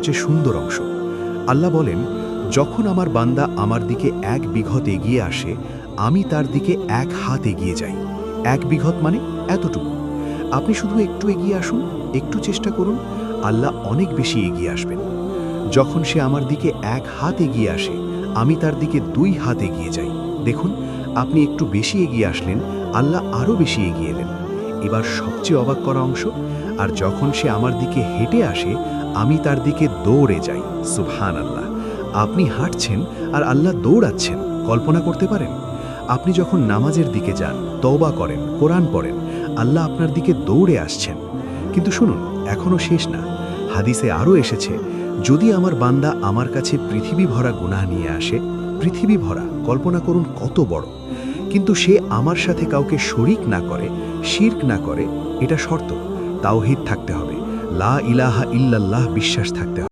সবচেয়ে সুন্দর অংশ। আল্লাহ বলেন, যখন আমার বান্দা আমার দিকে 1 বিঘত এগিয়ে আসে, আমি তার দিকে 1 হাত এগিয়ে যাই। 1 বিঘত মানে এতটুকু। আপনি শুধু একটু এগিয়ে আসুন, একটু চেষ্টা করুন, আল্লাহ অনেক বেশি এগিয়ে আসবেন। যখন সে আমার দিকে 1 হাত এগিয়ে আসে, আমি তার দিকে 2 হাত এগিয়ে যাই। দেখুন, আপনি একটু বেশি এগিয়ে আসলেন, আল্লাহ আরও বেশি এগিয়ে এলেন। এবার সবচেয়ে অবাক করা অংশ, আর যখন সে আমার দিকে হেঁটে আসে, আমি তার দিকে দৌড়ে যাই। সুবহানাল্লাহ! আপনি হাঁটছেন আর আল্লাহ দৌড়াচ্ছেন, কল্পনা করতে পারেন? আপনি যখন নামাজের দিকে যান, তওবা করেন, কোরআন পড়েন, আল্লাহ আপনার দিকে দৌড়ে আসছেন। কিন্তু শুনুন, এখনও শেষ না। হাদিসে আরও এসেছে, যদি আমার বান্দা আমার কাছে পৃথিবী ভরা গুনাহ নিয়ে আসে, পৃথিবী ভরা, কল্পনা করুন কত বড়, কিন্তু সে আমার সাথে কাউকে শরিক না করে, শিরক না করে, এটা শর্ত। তাওহীদ থাকতে হবে, লা ইলাহা ইল্লাল্লাহ বিশ্বাস থাকতে হবে।